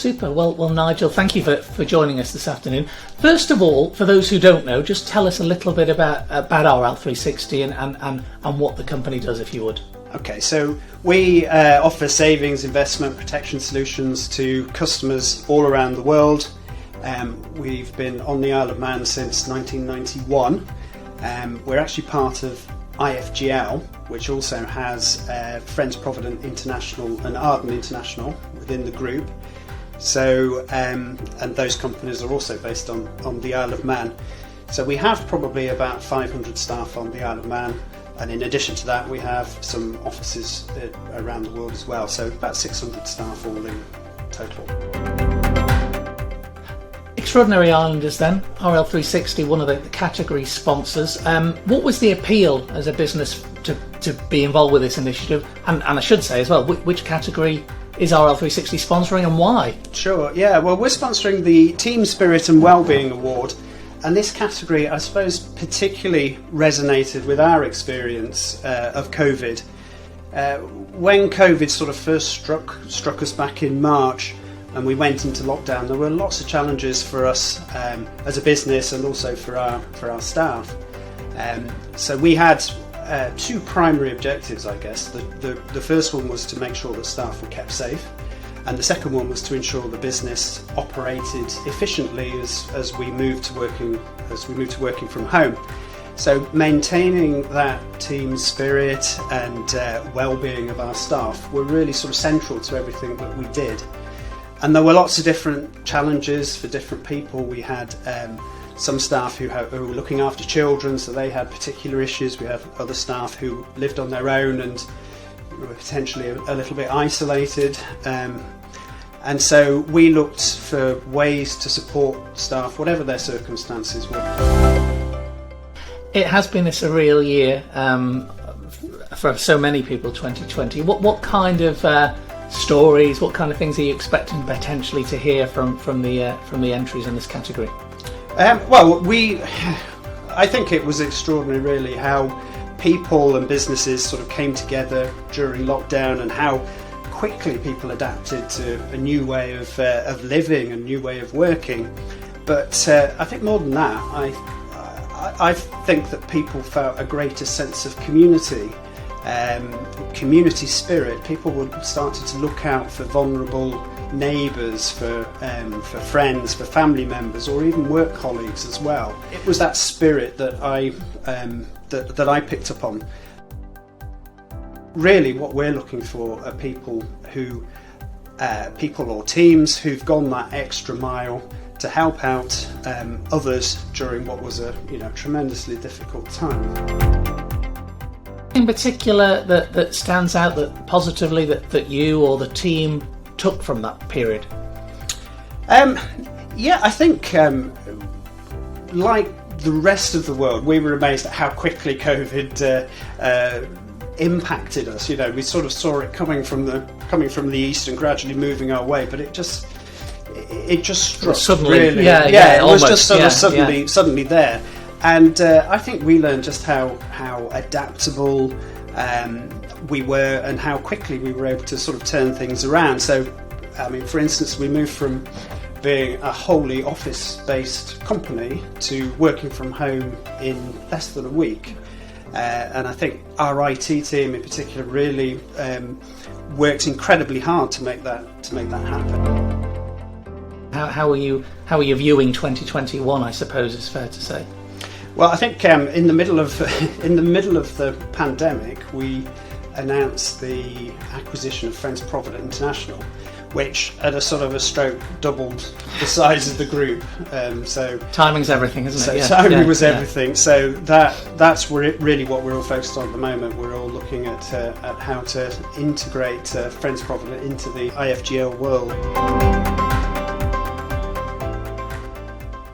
Super. Well, Nigel, thank you for joining us this afternoon. First of all, for those who don't know, just tell us a little bit about RL360 and what the company does, if you would. Okay, so we offer savings, investment, protection solutions to customers all around the world. We've been on the Isle of Man since 1991. We're actually part of IFGL, which also has Friends Provident International and Arden International within the group. So, and those companies are also based on the Isle of Man. So we have probably about 500 staff on the Isle of Man, and in addition to that we have some offices around the world as well, so about 600 staff all in total. Extraordinary Islanders then, RL360, one of the category sponsors. What was the appeal as a business to be involved with this initiative? And I should say as well, which category is RL360 sponsoring and why? Sure, yeah, well, we're sponsoring the Team Spirit and Wellbeing Award, and this category I suppose particularly resonated with our experience of COVID. When COVID sort of first struck us back in March and we went into lockdown, there were lots of challenges for us as a business and also for our staff. So we had two primary objectives, I guess. The first one was to make sure that staff were kept safe, and the second one was to ensure the business operated efficiently as we moved to working from home. So maintaining that team spirit and well-being of our staff were really sort of central to everything that we did. And there were lots of different challenges for different people. We had some staff who were looking after children, so they had particular issues. We have other staff who lived on their own and were potentially a little bit isolated. And so we looked for ways to support staff, whatever their circumstances were. It has been a surreal year for so many people, 2020. What kind of stories, what kind of things are you expecting potentially to hear from the entries in this category? I think it was extraordinary really how people and businesses sort of came together during lockdown and how quickly people adapted to a new way of living, a new way of working. But I think more than that, I think that people felt a greater sense of community spirit. People started to look out for vulnerable neighbours, for friends, for family members, or even work colleagues as well. It was that spirit that I picked up on. Really, what we're looking for are people or teams who've gone that extra mile to help out others during what was a tremendously difficult time. In particular, that stands out that positively that you or the team took from that period? I think like the rest of the world, we were amazed at how quickly COVID impacted us. We sort of saw it coming from the east and gradually moving our way, but it just struck suddenly. Really, it was just sort of suddenly there. And I think we learned just how adaptable we were and how quickly we were able to sort of turn things around. So, I mean, for instance, we moved from being a wholly office-based company to working from home in less than a week. And I think our IT team in particular really worked incredibly hard to make that happen. How are you viewing 2021, I suppose is fair to say? Well, I think in the middle of the pandemic, we announced the acquisition of Friends Provident International, which at a sort of a stroke doubled the size of the group. So timing's everything, isn't it? So timing was everything. So that's really what we're all focused on at the moment. We're all looking at how to integrate Friends Provident into the IFGL world.